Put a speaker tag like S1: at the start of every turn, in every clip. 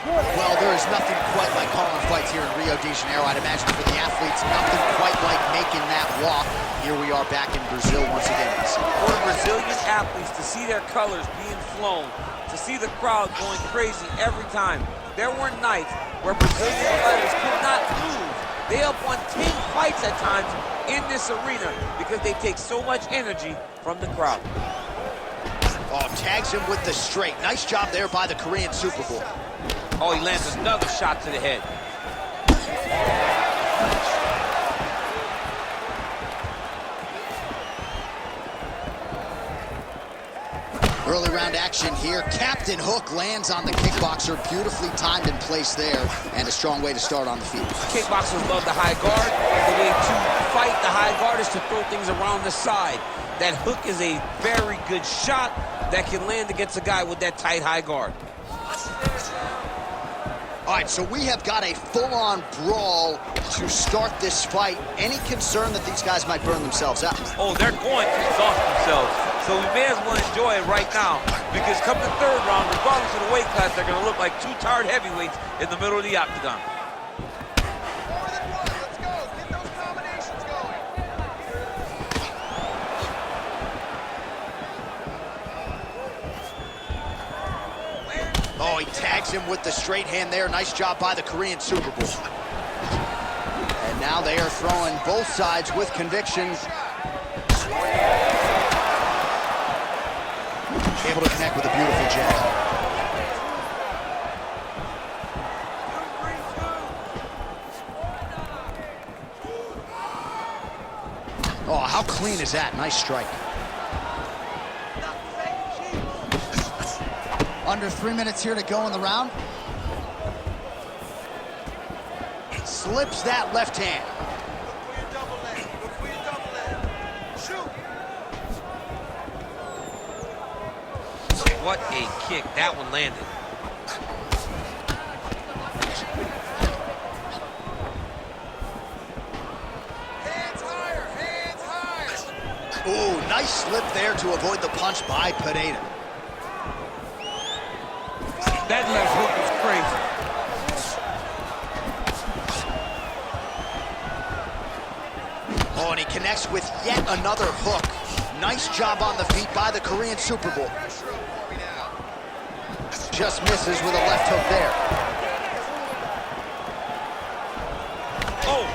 S1: Well, there is nothing quite like calling fights here in Rio de Janeiro. I'd imagine for the athletes, nothing quite like making that walk. Here we are back in Brazil once again.
S2: For the Brazilian athletes to see their colors being flown, to see the crowd going crazy every time. There were nights where Brazilian fighters could not lose. They have won 10 fights at times in this arena because they take so much energy from the crowd.
S1: Oh, tags him with the straight. Nice job there by the Korean Super Bowl.
S2: Oh, he lands another shot to the head.
S1: Early round action here. Captain Hook lands on the kickboxer. Beautifully timed in place there, and a strong way to start on the feet.
S2: Kickboxers love the high guard. The way to fight the high guard is to throw things around the side. That hook is a very good shot that can land against a guy with that tight high guard.
S1: All right, so we have got a full-on brawl to start this fight. Any concern that these guys might burn themselves out?
S2: Oh, they're going to exhaust themselves. So we may as well enjoy it right now, because come the third round, regardless of the weight class, they're going to look like two tired heavyweights in the middle of the octagon. Oh, he tags him with the straight hand there. Nice job by the Korean Super Bowl. And now they are throwing both sides with conviction. Able to connect with a beautiful jab. Oh, how clean is that? Nice strike. Under 3 minutes here to go in the round. Slips that left hand. What a kick. That one landed.
S1: Hands higher, hands higher. Ooh, nice slip there to avoid the punch by Pereira.
S2: That left hook was crazy.
S1: Oh, and he connects with yet another hook. Nice job on the feet by the Korean Super Bowl. Just misses with a left hook there.
S2: Oh!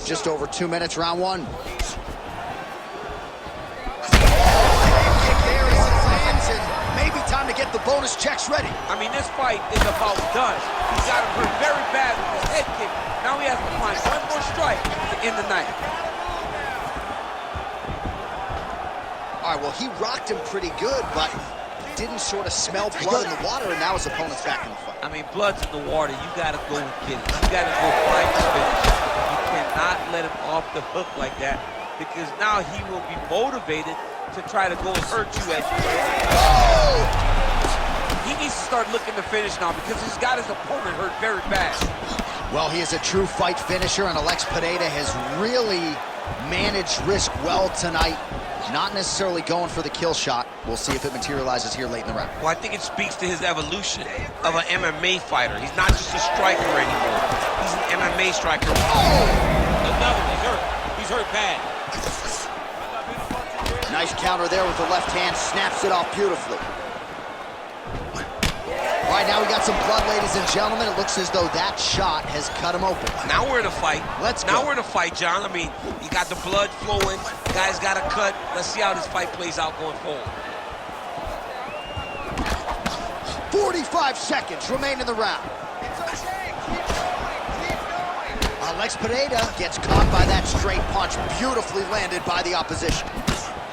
S1: Just over 2 minutes, round one. Maybe time to get the bonus checks ready.
S2: I mean, this fight is about done. He's got him hurt very bad with his head kick. Now he has to find one more strike to end the night.
S1: All right, well, he rocked him pretty good, but didn't sort of smell blood in the water, and now his opponent's back in the fight.
S2: I mean, blood's in the water. You got to go and get it. You got to go find the finish. You cannot let him off the hook like that, because now he will be motivated to try to go and hurt you at He needs to start looking to finish now, because he's got his opponent hurt very bad.
S1: Well, he is a true fight finisher, and Alex Pereira has really managed risk well tonight. Not necessarily going for the kill shot. We'll see if it materializes here late in the round.
S2: Well, I think it speaks to his evolution of an MMA fighter. He's not just a striker anymore. He's an MMA striker. Oh! Another, he's hurt. He's hurt bad.
S1: Nice counter there with the left hand, snaps it off beautifully. All right, now we got some blood, ladies and gentlemen. It looks as though that shot has cut him open.
S2: Now we're in a fight.
S1: Let's go.
S2: Now we're in a fight, John. I mean, you got the blood flowing. Guy's got a cut. Let's see how this fight plays out going forward.
S1: 45 seconds remain in the round. It's okay. Keep going. Alex Pereira gets caught by that straight punch, beautifully landed by the opposition.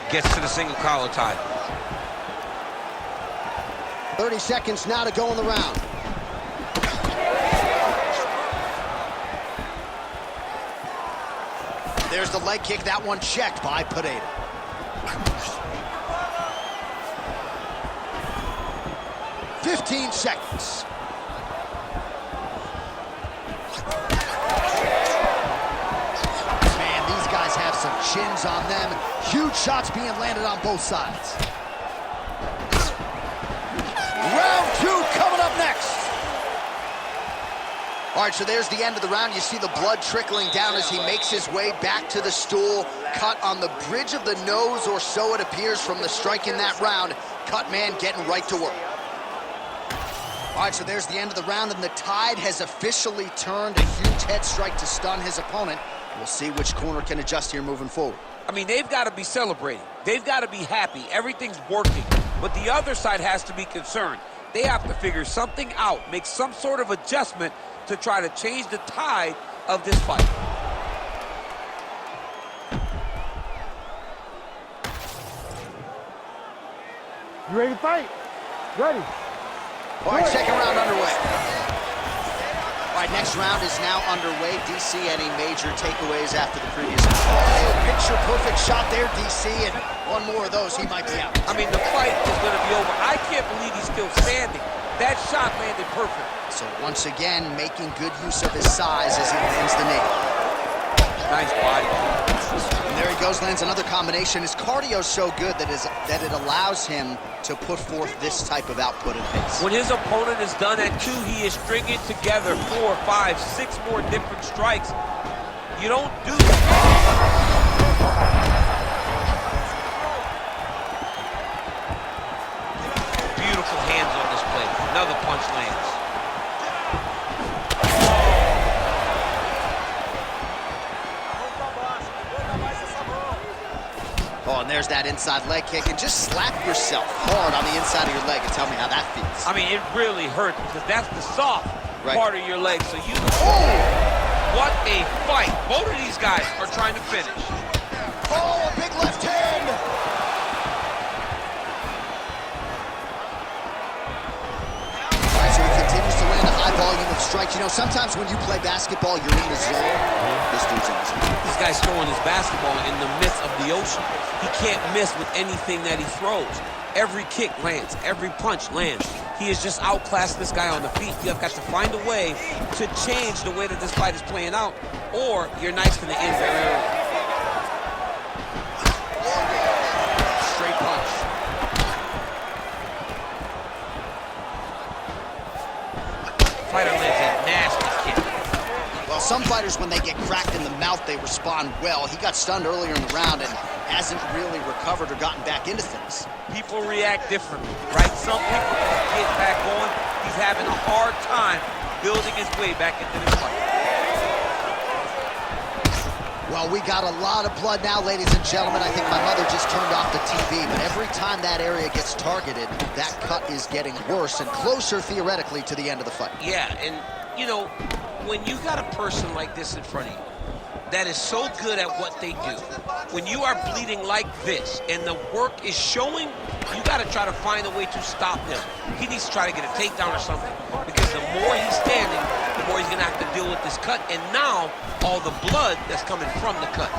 S2: Gets to the single collar tie.
S1: 30 seconds now to go in the round. There's the leg kick, that one checked by Pereira. "15 seconds. Man, these guys have some chins on them. Huge shots being landed on both sides. All right, so there's the end of the round. You see the blood trickling down as he makes his way back to the stool. Cut on the bridge of the nose, or so it appears from the strike in that round. Cut man getting right to work. All right, so there's the end of the round, and the tide has officially turned. A huge head strike to stun his opponent. We'll see which corner can adjust here moving forward.
S2: I mean, they've got to be celebrating. They've got to be happy. Everything's working. But the other side has to be concerned. They have to figure something out, make some sort of adjustment to try to change the tide of this fight.
S3: You ready to fight? Ready.
S1: All right, second round underway. All right, next round is now underway. DC, any major takeaways after the previous? Oh, picture-perfect shot there, DC, and one more of those, he might be out.
S2: I mean, the fight is going to be over. I can't believe he's still standing. That shot landed perfect.
S1: So once again, making good use of his size as he lands the knee.
S2: Nice body.
S1: And there he goes, lands another combination. His cardio's so good that it allows him to put forth this type of output and pace.
S2: When his opponent is done at 2, he is stringing together 4, 5, 6 more different strikes. You don't do that. Beautiful hands on this play. Another punch lands.
S1: Oh, and there's that inside leg kick, and just slap yourself hard on the inside of your leg and tell me how that feels.
S2: I mean, it really hurts because that's the soft part of your leg. So you, what a fight. Both of these guys are trying to finish.
S1: Oh, a big left hand. All right, so he continues to land a high volume of strikes. You know, sometimes when you play basketball, you're in the zone. This dude's in the zone.
S2: This guy's throwing his basketball in the midst of the ocean. He can't miss with anything that he throws. Every kick lands. Every punch lands. He has just outclassed this guy on the feet. You've got to find a way to change the way that this fight is playing out, or your night's going to end very early.
S1: Straight punch.
S2: Fighter lands a nasty kick.
S1: Well, some fighters, when they get cracked in the mouth, they respond well. He got stunned earlier in the round and hasn't really recovered or gotten back into things.
S2: People react differently, right? Some people just get back going. He's having a hard time building his way back into this fight.
S1: Well, we got a lot of blood now, ladies and gentlemen. I think my mother just turned off the TV, but every time that area gets targeted, that cut is getting worse and closer, theoretically, to the end of the fight.
S2: Yeah, and, you know, when you got a person like this in front of you that is so good at what they do, when you are bleeding like this and the work is showing, you got to try to find a way to stop him. He needs to try to get a takedown or something, because the more he's standing, the more he's going to have to deal with this cut, and now all the blood that's coming from the cut.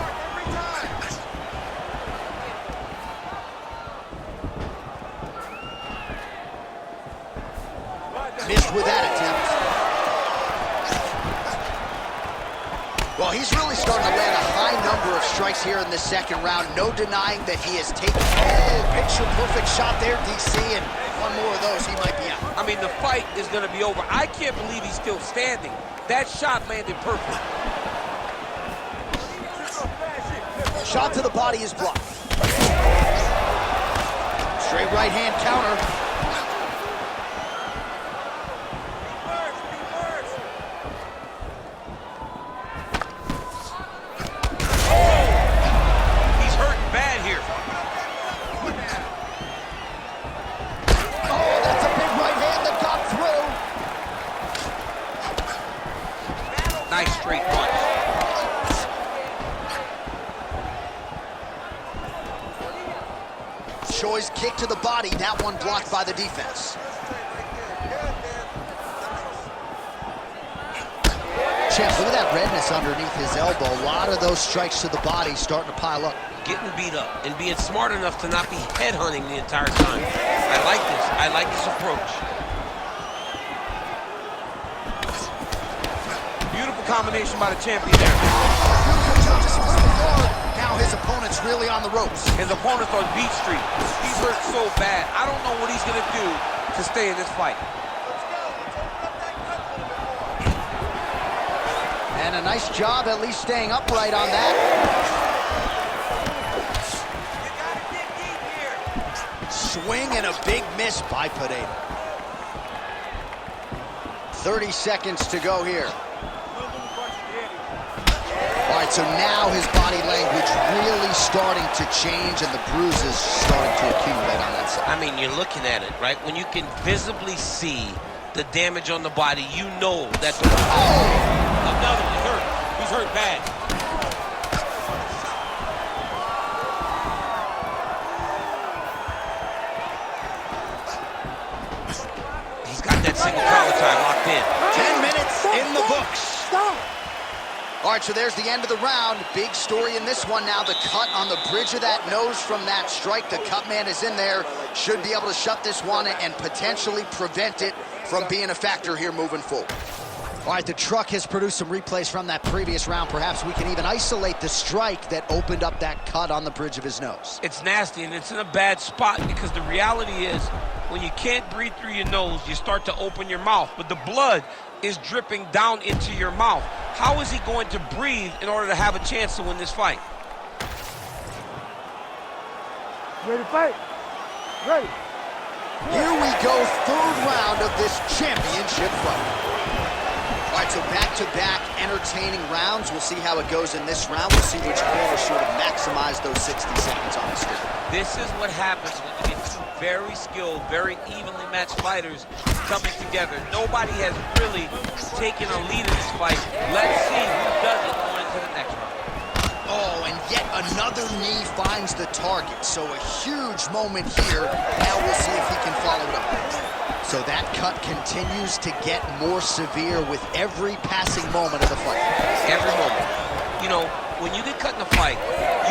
S1: Missed with that attempt. Well, he's really starting to land a high number of strikes here in the second round. No denying that he has taken picture-perfect shot there, DC, and one more of those, he might be out.
S2: I mean, the fight is going to be over. I can't believe he's still standing. That shot landed perfect.
S1: Shot to the body is blocked. Straight right hand counter.
S2: Nice straight punch.
S1: Choi's kick to the body, that one blocked by the defense. Champ, look at that redness underneath his elbow. A lot of those strikes to the body starting to pile up.
S2: Getting beat up and being smart enough to not be headhunting the entire time. I like this. I like this approach. Beautiful combination by the champion there.
S1: Now his opponent's really on the ropes.
S2: His opponent's on Beat Street. He's hurt so bad. I don't know what he's going to do to stay in this fight.
S1: And a nice job at least staying upright on that.
S2: You gotta get deep here.
S1: Swing and a big miss by Pereira. 30 seconds to go here. All right, so now his body language really starting to change and the bruises starting to accumulate on that side.
S4: I mean, you're looking at it, right? When you can visibly see the damage on the body, you know that the...
S2: Oh! Another, he's hurt. He's hurt bad.
S4: He's got that single collar tie locked in.
S1: 10 minutes in the books.
S3: Stop.
S1: All right, so there's the end of the round. Big story in this one now. The cut on the bridge of that nose from that strike. The cut man is in there. Should be able to shut this one and potentially prevent it from being a factor here moving forward. All right, the truck has produced some replays from that previous round. Perhaps we can even isolate the strike that opened up that cut on the bridge of his nose.
S4: It's nasty, and it's in a bad spot because the reality is when you can't breathe through your nose, you start to open your mouth, but the blood is dripping down into your mouth. How is he going to breathe in order to have a chance to win this fight?
S3: Ready to fight? Ready.
S1: Here we go, third round of this championship fight. All right, so back-to-back entertaining rounds. We'll see how it goes in this round. We'll see which corner sort of maximize those 60 seconds on the screen.
S4: This is what happens when you get two very skilled, very evenly matched fighters coming together. Nobody has really taken a lead in this fight. Let's see who does it going into the next round.
S1: Oh, and yet another knee finds the target. So a huge moment here. Now we'll see if he can follow it up. So that cut continues to get more severe with every passing moment of the fight.
S4: Every moment. You know, when you get cut in a fight,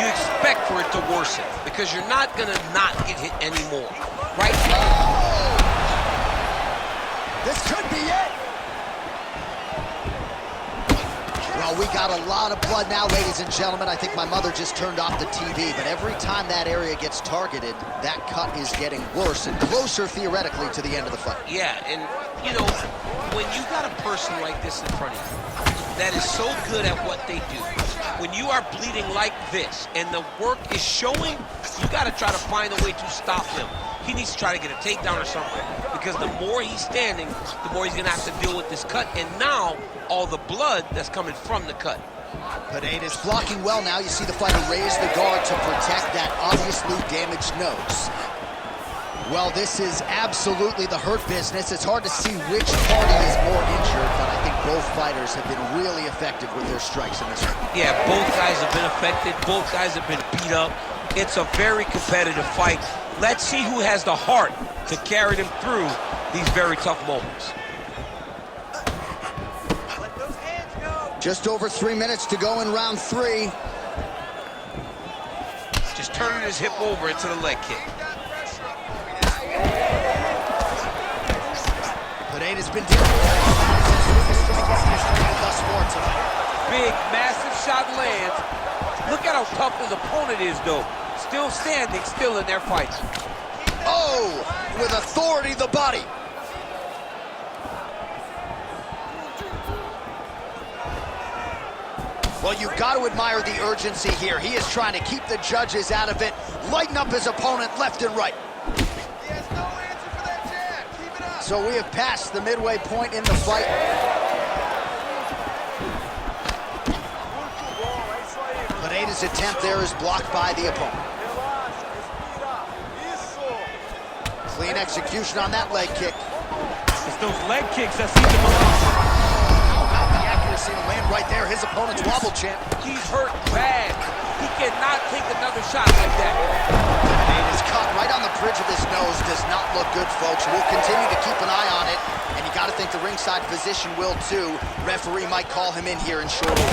S4: you expect for it to worsen because you're not going to not get hit anymore. Right?
S1: Oh! This could be it. Well, we got a lot of blood now, ladies and gentlemen. I think my mother just turned off the TV, but every time that area gets targeted, that cut is getting worse and closer, theoretically, to the end of the fight.
S4: Yeah, and, you know, when you got a person like this in front of you that is so good at what they do, when you are bleeding like this and the work is showing, you got to try to find a way to stop him. He needs to try to get a takedown or something because the more he's standing, the more he's going to have to deal with this cut. And now, all the blood that's coming from the cut.
S1: Pereira's blocking well now. You see the fighter raise the guard to protect that obviously damaged nose. Well, this is absolutely the hurt business. It's hard to see which party is more injured, but I think both fighters have been really effective with their strikes in this one.
S4: Yeah, both guys have been affected. Both guys have been beat up. It's a very competitive fight. Let's see who has the heart to carry them through these very tough moments.
S2: Let those hands go.
S1: Just over 3 minutes to go in round 3.
S4: Just turning his hip over into the leg kick.
S1: Pereira's been dealing with that thus far tonight.
S2: Big, massive shot lands. Look at how tough his opponent is, though. Still standing, still in their fight.
S1: Oh, with authority, the body. Well, you've got to admire the urgency here. He is trying to keep the judges out of it, lighten up his opponent left and right.
S2: He has no answer for that jab. Keep it up.
S1: So we have passed the midway point in the fight. Pereira's attempt there is blocked by the opponent. Clean execution on that leg kick.
S2: It's those leg kicks that seem to belong.
S1: How about the accuracy to land right there? His opponent's wobble champ.
S2: He's hurt bad. He cannot take another shot like that.
S1: And his cut right on the bridge of his nose does not look good, folks. We'll continue to keep an eye on it. And you got to think the ringside physician will too. Referee might call him in here in short order.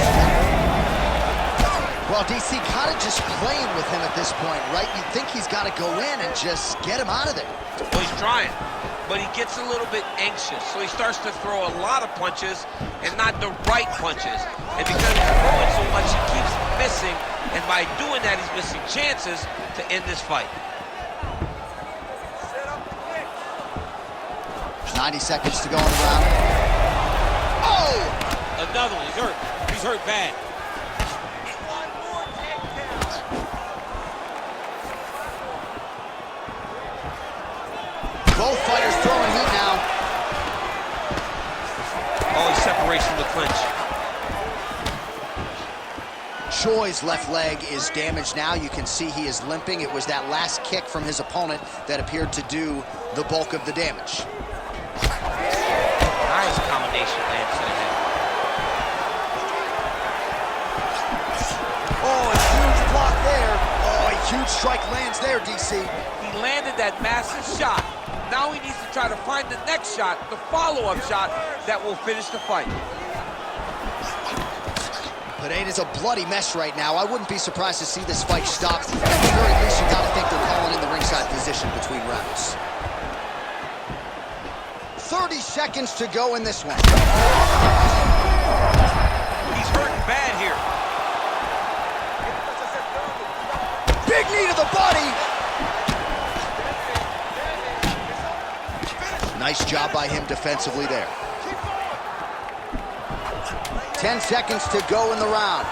S1: Well, DC kind of just playing with him at this point, right? You'd think he's got to go in and just get him out of there.
S4: Well, he's trying, but he gets a little bit anxious, so he starts to throw a lot of punches and not the right punches. And because he's throwing so much, he keeps missing, and by doing that, he's missing chances to end this fight.
S1: 90 seconds to go in the round. Oh!
S2: Another one. He's hurt. He's hurt bad.
S1: Both fighters throwing heat now.
S4: Oh, he separates from the clinch.
S1: Choi's left leg is damaged now. You can see he is limping. It was that last kick from his opponent that appeared to do the bulk of the damage.
S4: Nice combination lands to the head.
S1: Oh, a huge block there. Oh, a huge strike lands there, DC.
S2: He landed that massive shot. Now he needs to try to find the next shot, the follow-up shot that will finish the fight.
S1: Pereira's a bloody mess right now. I wouldn't be surprised to see this fight stop. At the very least, you gotta think they're calling in the ringside position between rounds. 30 seconds to go in this one.
S4: He's hurting bad here.
S1: Big knee to the body. Nice job by him defensively there. 10 seconds to go in the round.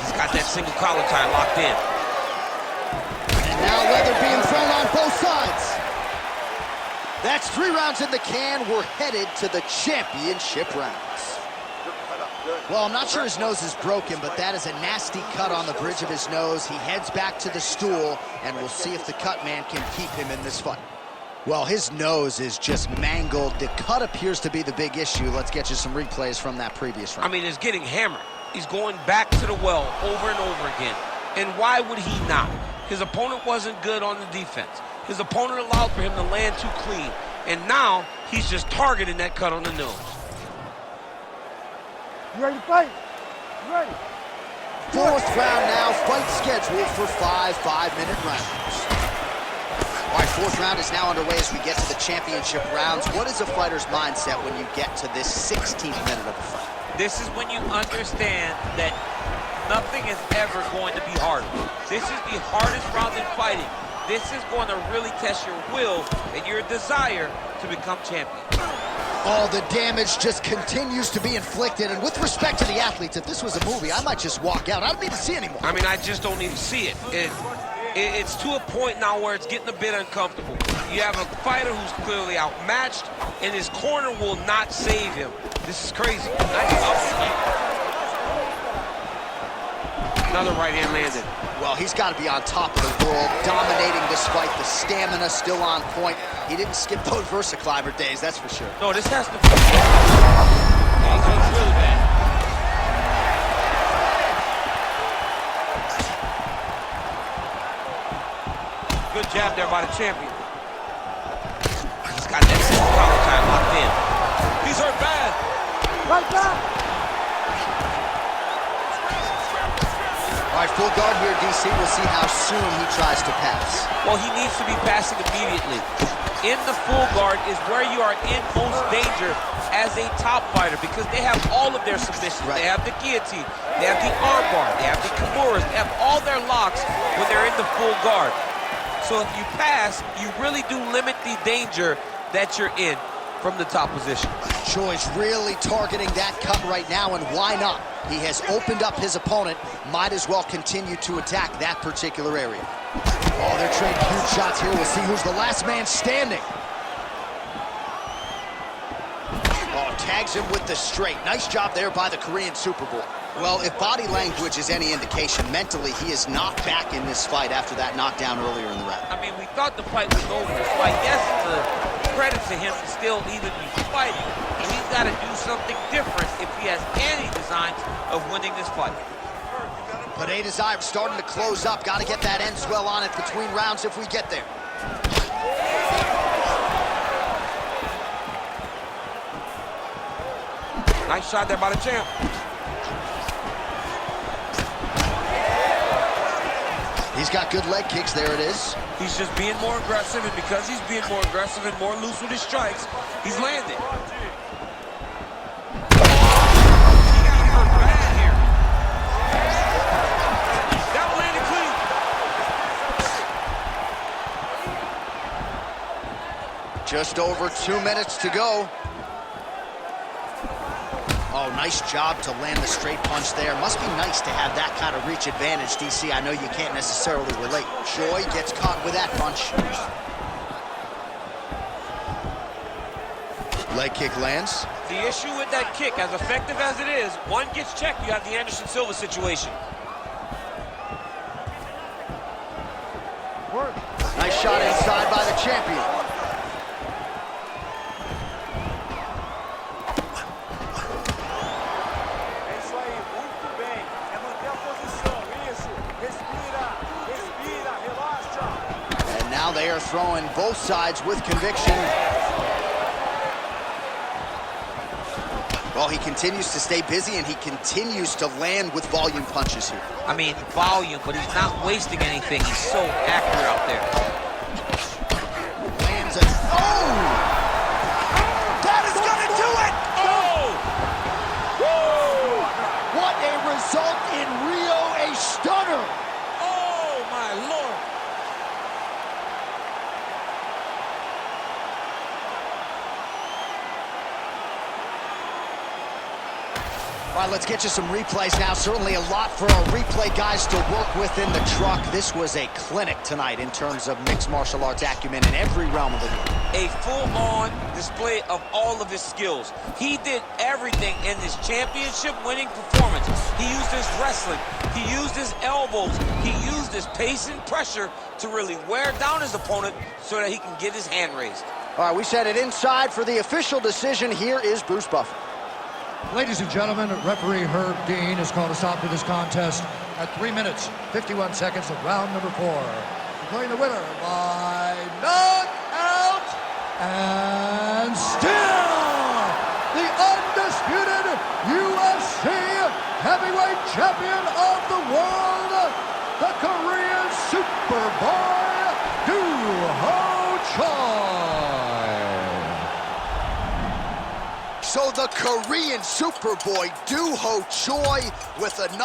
S4: He's got that single collar tie locked in.
S1: And now leather being thrown on both sides. That's 3 rounds in the can. We're headed to the championship rounds. Well, I'm not sure his nose is broken, but that is a nasty cut on the bridge of his nose. He heads back to the stool, and we'll see if the cut man can keep him in this fight. Well, his nose is just mangled. The cut appears to be the big issue. Let's get you some replays from that previous round.
S4: I mean, it's getting hammered. He's going back to the well over and over again. And why would he not? His opponent wasn't good on the defense. His opponent allowed for him to land too clean. And now he's just targeting that cut on the nose.
S3: You ready to fight? You ready?
S1: 4th round now. Fight scheduled for 5 5-minute rounds. All right, 4th round is now underway as we get to the championship rounds. What is a fighter's mindset when you get to this 16th minute of the fight?
S2: This is when you understand that nothing is ever going to be harder. This is the hardest round in fighting. This is going to really test your will and your desire to become champion.
S1: All the damage just continues to be inflicted. And with respect to the athletes, if this was a movie, I might just walk out. I don't need to see anymore.
S4: I mean, I just don't need to see it. It's to a point now where it's getting a bit uncomfortable. You have a fighter who's clearly outmatched, and his corner will not save him. This is crazy. Nice up. Another right hand landed.
S1: Well, he's got to be on top of the world, dominating this fight. The stamina still on point. He didn't skip those VersaClimber days, that's for sure.
S2: No, this has to be. Yeah, he's really bad. Good jab there by the champion.
S4: He's got that single collar tie locked in.
S2: He's hurt bad.
S3: Right back.
S1: All right, full guard here, DC. We'll see how soon he tries to pass.
S2: Well, he needs to be passing immediately. In the full guard is where you are in most danger as a top fighter because they have all of their submissions.
S1: Right.
S2: They have the guillotine, they have the armbar, they have the kimuras, they have all their locks when they're in the full guard. So if you pass, you really do limit the danger that you're in from the top position.
S1: Choi's really targeting that cut right now, and why not? He has opened up his opponent. Might as well continue to attack that particular area. Oh, they're trading huge shots here. We'll see who's the last man standing. Oh, tags him with the straight. Nice job there by the Korean Superboy. Well, if body language is any indication, mentally he is not back in this fight after that knockdown earlier in the round.
S2: I mean, we thought the fight was over, so I guess it's a credit to him to still even be fighting. And he's got to do something different if he has any designs of winning this fight.
S1: Pereira's eye starting to close up. Got to get that end swell on it between rounds if we get there.
S2: Nice shot there by the champ.
S1: He's got good leg kicks. There it is.
S2: He's just being more aggressive, and because he's being more aggressive and more loose with his strikes, he's landing. He got hurt bad here. That landed clean.
S1: Just over 2 minutes to go. Oh, nice job to land the straight punch there. Must be nice to have that kind of reach advantage, DC. I know you can't necessarily relate. Choi gets caught with that punch. Leg kick lands.
S2: The issue with that kick, as effective as it is, one gets checked, you have the Anderson Silva situation.
S1: Nice shot inside by the champion. And now they are throwing both sides with conviction. Well, he continues to stay busy, and he continues to land with volume punches here.
S2: I mean, volume, but he's not wasting anything. He's so accurate out there.
S1: Lands a... Oh! That is going to do it!
S2: Oh!
S1: Woo! What a result in Rio, a stunner!
S2: Oh, my Lord!
S1: All right, let's get you some replays now. Certainly a lot for our replay guys to work with in the truck. This was a clinic tonight in terms of mixed martial arts acumen in every realm of the game.
S2: A full-on display of all of his skills. He did everything in this championship-winning performance. He used his wrestling. He used his elbows. He used his pace and pressure to really wear down his opponent so that he can get his hand raised.
S1: All right, we set it inside for the official decision. Here is Bruce Buffer.
S5: Ladies and gentlemen, referee Herb Dean has called a stop to this contest at 3 minutes, 51 seconds of round number 4. Declaring the winner by knockout and still the undisputed UFC heavyweight champion of the world, the Korean Superboy, Doo-Ho Choi.
S1: So the Korean Superboy, Doo-Ho Choi, with another